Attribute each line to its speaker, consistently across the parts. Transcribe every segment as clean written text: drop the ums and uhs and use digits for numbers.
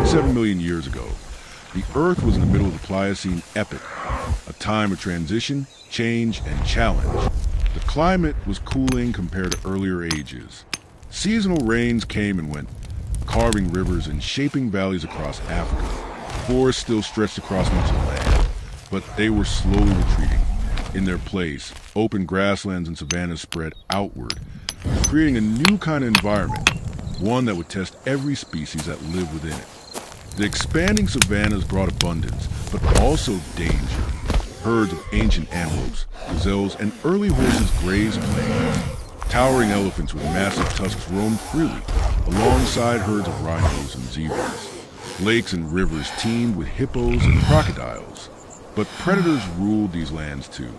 Speaker 1: 27 million years ago, the Earth was in the middle of the Pliocene epoch, a time of transition, change, and challenge. The climate was cooling compared to earlier ages. Seasonal rains came and went, carving rivers and shaping valleys across Africa. Forests still stretched across much of the land, but they were slowly retreating. In their place, open grasslands and savannas spread outward, creating a new kind of environment, one that would test every species that lived within it. The expanding savannas brought abundance, but also danger. Herds of ancient antelopes, gazelles, and early horses grazed plains. Towering elephants with massive tusks roamed freely, alongside herds of rhinos and zebras. Lakes and rivers teemed with hippos and crocodiles. But predators ruled these lands too.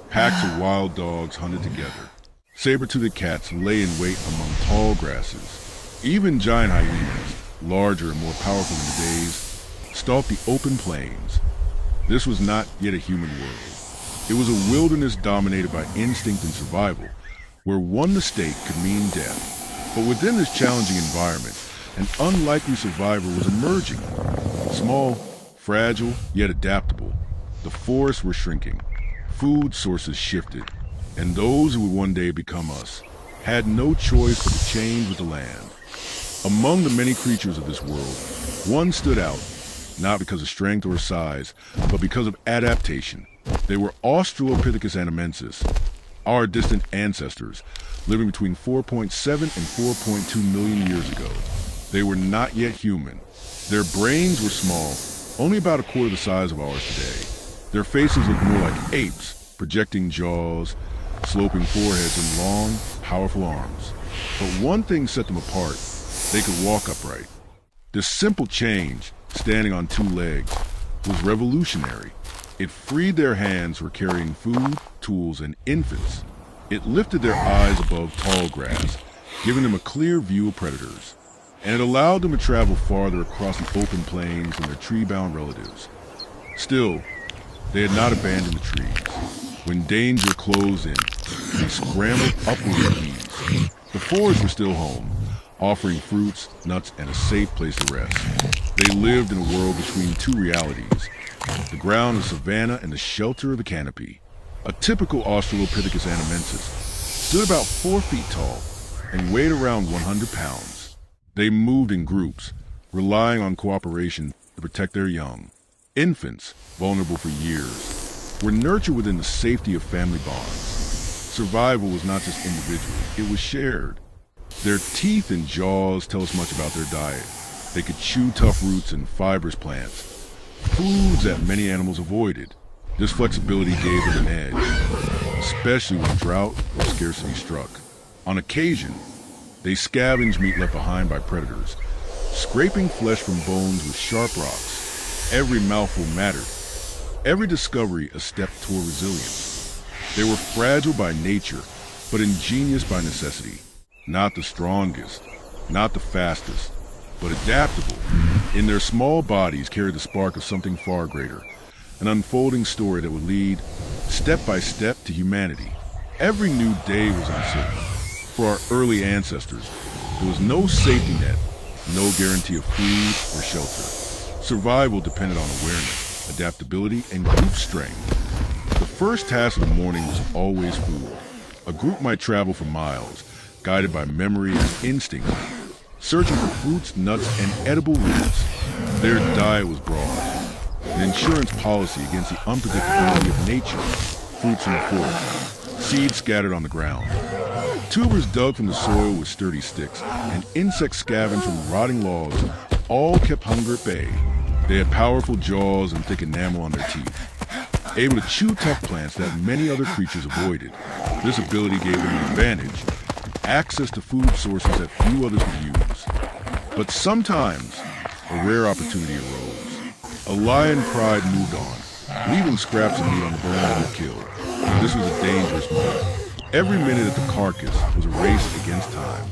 Speaker 1: Packs of wild dogs hunted together. Saber-toothed cats lay in wait among tall grasses. Even giant hyenas, larger and more powerful in the days, stalked the open plains. This was not yet a human world. It was a wilderness dominated by instinct and survival, where one mistake could mean death. But within this challenging environment, an unlikely survivor was emerging. Small, fragile, yet adaptable. The forests were shrinking. Food sources shifted. And those who would one day become us had no choice but to change with the land. Among the many creatures of this world, one stood out, not because of strength or size, but because of adaptation. They were Australopithecus anamensis, our distant ancestors, living between 4.7 and 4.2 million years ago. They were not yet human. Their brains were small, only about a quarter the size of ours today. Their faces looked more like apes, projecting jaws, sloping foreheads, and long, powerful arms. But one thing set them apart. They could walk upright. This simple change, standing on two legs, was revolutionary. It freed their hands for carrying food, tools, and infants. It lifted their eyes above tall grass, giving them a clear view of predators. And it allowed them to travel farther across the open plains than their tree-bound relatives. Still, they had not abandoned the trees. When danger closed in, they scrambled upward with ease. The forests were still home, offering fruits, nuts, and a safe place to rest. They lived in a world between two realities, the ground of savanna and the shelter of the canopy. A typical Australopithecus anamensis stood about 4 feet tall and weighed around 100 pounds. They moved in groups, relying on cooperation to protect their young. Infants, vulnerable for years, were nurtured within the safety of family bonds. Survival was not just individual, it was shared. Their teeth and jaws tell us much about their diet. They could chew tough roots and fibrous plants, foods that many animals avoided. This flexibility gave them an edge, especially when drought or scarcity struck. On occasion, they scavenged meat left behind by predators, scraping flesh from bones with sharp rocks. Every mouthful mattered. Every discovery a step toward resilience. They were fragile by nature, but ingenious by necessity. Not the strongest, not the fastest, but adaptable. In their small bodies carried the spark of something far greater, an unfolding story that would lead, step by step, to humanity. Every new day was uncertain. For our early ancestors, there was no safety net, no guarantee of food or shelter. Survival depended on awareness, adaptability, and group strength. The first task of the morning was always food. A group might travel for miles, guided by memory and instinct, searching for fruits, nuts, and edible roots. Their diet was broad, an insurance policy against the unpredictability of nature. Fruits from the forest, seeds scattered on the ground, tubers dug from the soil with sturdy sticks, and insects scavenged from rotting logs, all kept hunger at bay. They had powerful jaws and thick enamel on their teeth, able to chew tough plants that many other creatures avoided. This ability gave them an advantage, access to food sources that few others would use. But sometimes, a rare opportunity arose. A lion pride moved on, leaving scraps of meat on the bone to be killed. This was a dangerous moment. Every minute at the carcass was a race against time.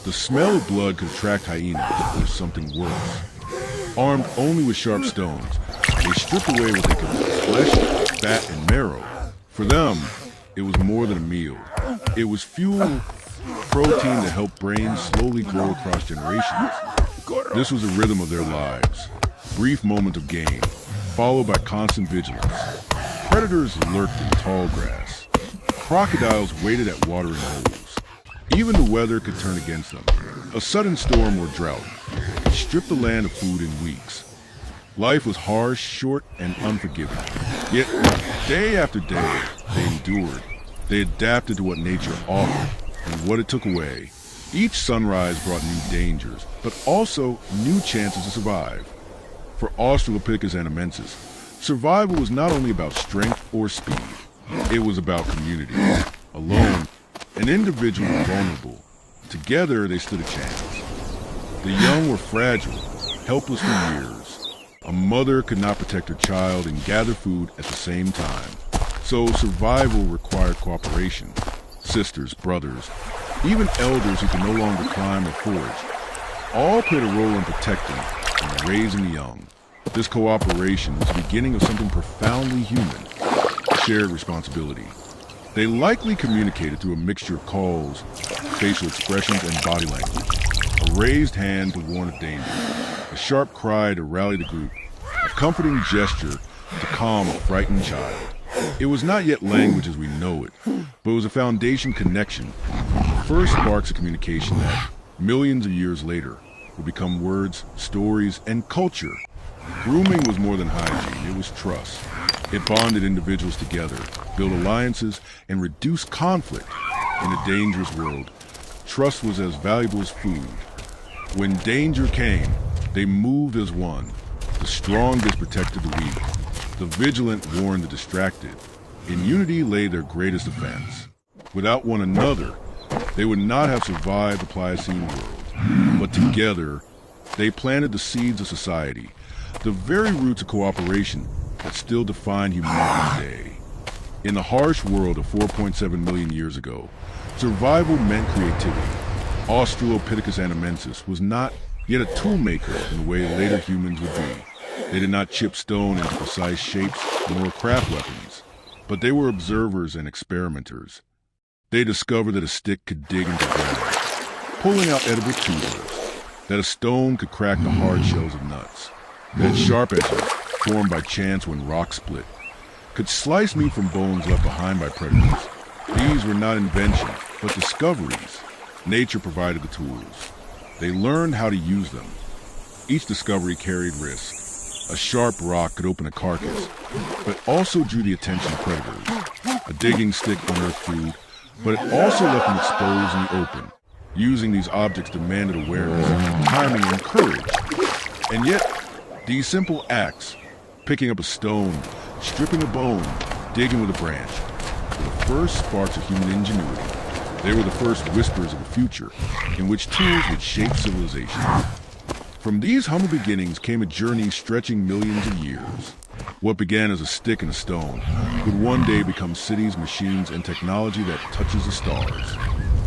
Speaker 1: The smell of blood could attract hyenas or something worse. Armed only with sharp stones, they stripped away what they could: flesh, fat, and marrow. For them, it was more than a meal. It was fuel, protein that helped brains slowly grow across generations. This was the rhythm of their lives. Brief moment of game, followed by constant vigilance. Predators lurked in tall grass. Crocodiles waited at watering holes. Even the weather could turn against them. A sudden storm or drought could strip the land of food in weeks. Life was harsh, short, and unforgiving. Yet, day after day, they endured. They adapted to what nature offered and what it took away. Each sunrise brought new dangers, but also new chances to survive. For Australopithecus anamensis, survival was not only about strength or speed. It was about community. Alone, an individual was vulnerable. Together, they stood a chance. The young were fragile, helpless for years. A mother could not protect her child and gather food at the same time. So survival required cooperation. Sisters, brothers, even elders who could no longer climb or forage, all played a role in protecting and raising the young. This cooperation was the beginning of something profoundly human, shared responsibility. They likely communicated through a mixture of calls, facial expressions, and body language. A raised hand to warn of danger, a sharp cry to rally the group, a comforting gesture to calm a frightened child. It was not yet language as we know it, but it was a foundation connection, the first sparks of communication that, millions of years later, would become words, stories, and culture. Grooming was more than hygiene, it was trust. It bonded individuals together, built alliances, and reduced conflict. In a dangerous world, trust was as valuable as food. When danger came, they moved as one. The strongest protected the weak. The vigilant warned the distracted. In unity lay their greatest defense. Without one another, they would not have survived the Pliocene world. But together, they planted the seeds of society, the very roots of cooperation that still define humanity today. In the harsh world of 4.7 million years ago, survival meant creativity. Australopithecus anamensis was not yet a toolmaker in the way later humans would be. They did not chip stone into precise shapes nor craft weapons, but they were observers and experimenters. They discovered that a stick could dig into ground, pulling out edible tubers, that a stone could crack the hard shells of nuts, that sharp edges, formed by chance when rocks split, could slice meat from bones left behind by predators. These were not inventions, but discoveries. Nature provided the tools. They learned how to use them. Each discovery carried risk. A sharp rock could open a carcass, but also drew the attention of predators. A digging stick unearthed food, but it also left them exposed in the open. Using these objects demanded awareness, timing, and courage. And yet, these simple acts, picking up a stone, stripping a bone, digging with a branch, were the first sparks of human ingenuity. They were the first whispers of a future in which tools would shape civilization. From these humble beginnings came a journey stretching millions of years. What began as a stick and a stone would one day become cities, machines, and technology that touches the stars.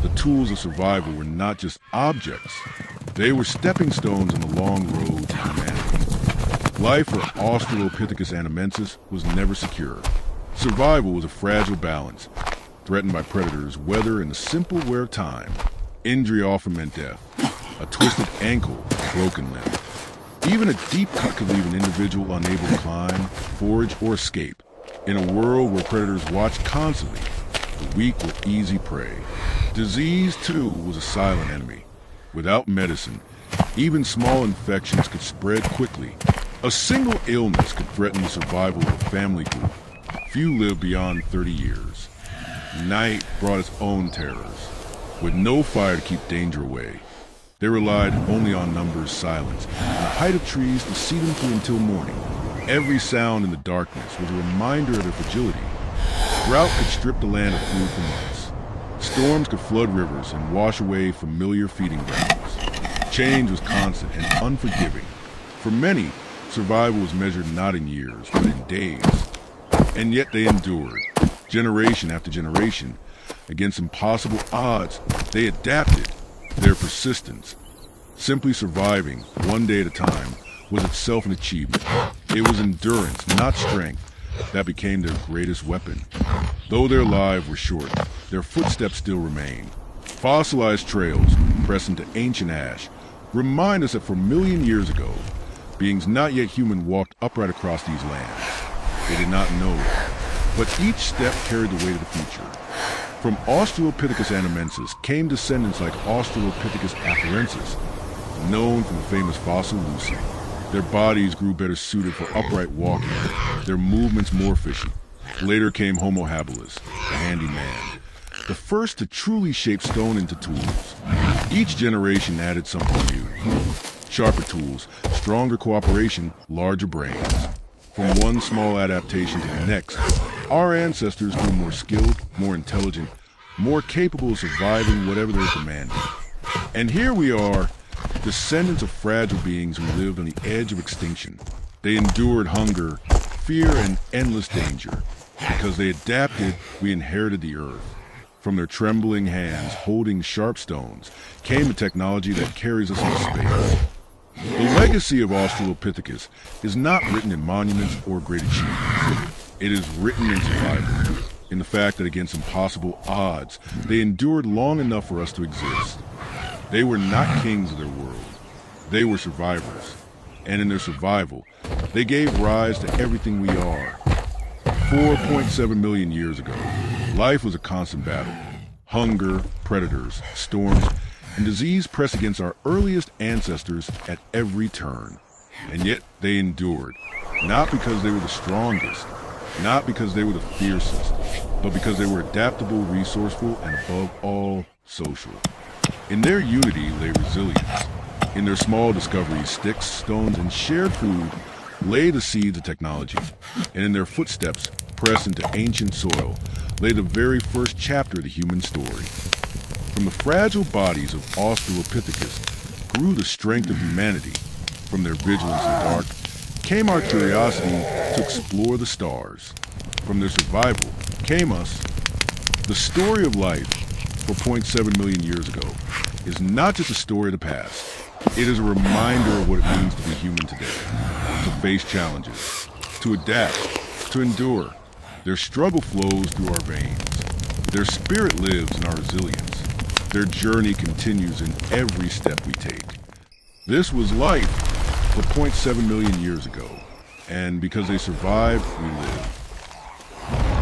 Speaker 1: The tools of survival were not just objects. They were stepping stones on the long road to humanity. Life for Australopithecus anamensis was never secure. Survival was a fragile balance, threatened by predators, weather, and the simple wear of time. Injury often meant death. A twisted ankle, a broken limb. Even a deep cut could leave an individual unable to climb, forage, or escape. In a world where predators watched constantly, the weak were easy prey. Disease, too, was a silent enemy. Without medicine, even small infections could spread quickly. A single illness could threaten the survival of a family group. Few lived beyond 30 years. Night brought its own terrors. With no fire to keep danger away, they relied only on numbers, silence, and the height of trees to see them through until morning. Every sound in the darkness was a reminder of their fragility. Drought could strip the land of food for months. Storms could flood rivers and wash away familiar feeding grounds. Change was constant and unforgiving. For many, survival was measured not in years, but in days. And yet they endured, generation after generation. Against impossible odds, they adapted. Their persistence, simply surviving one day at a time, was itself an achievement. It was endurance, not strength, that became their greatest weapon. Though their lives were short, their footsteps still remain. Fossilized trails, pressed into ancient ash, remind us that for a million years ago, beings not yet human walked upright across these lands. They did not know it, but each step carried the weight of the future. From Australopithecus anamensis came descendants like Australopithecus afarensis, known from the famous fossil Lucy. Their bodies grew better suited for upright walking, their movements more efficient. Later came Homo habilis, the handy man, the first to truly shape stone into tools. Each generation added something new. Sharper tools, stronger cooperation, larger brains. From one small adaptation to the next, our ancestors grew more skilled, more intelligent, more capable of surviving whatever they demanded. And here we are, descendants of fragile beings who lived on the edge of extinction. They endured hunger, fear, and endless danger. Because they adapted, we inherited the earth. From their trembling hands holding sharp stones came a technology that carries us into space. The legacy of Australopithecus is not written in monuments or great achievements. It is written in survival, in the fact that against impossible odds, they endured long enough for us to exist. They were not kings of their world. They were survivors. And in their survival, they gave rise to everything we are. 4.7 million years ago, life was a constant battle. Hunger, predators, storms, and disease pressed against our earliest ancestors at every turn. And yet they endured, not because they were the strongest, not because they were the fiercest, but because they were adaptable, resourceful, and above all, social. In their unity lay resilience. In their small discoveries, sticks, stones, and shared food lay the seeds of technology, and in their footsteps, pressed into ancient soil, lay the very first chapter of the human story. From the fragile bodies of Australopithecus grew the strength of humanity. From their vigilance in the dark came our curiosity to explore the stars. From their survival came us. The story of life 4.7 million years ago is not just a story of the past. It is a reminder of what it means to be human today, to face challenges, to adapt, to endure. Their struggle flows through our veins. Their spirit lives in our resilience. Their journey continues in every step we take. This was life 4.7 million years ago, and because they survived, we live.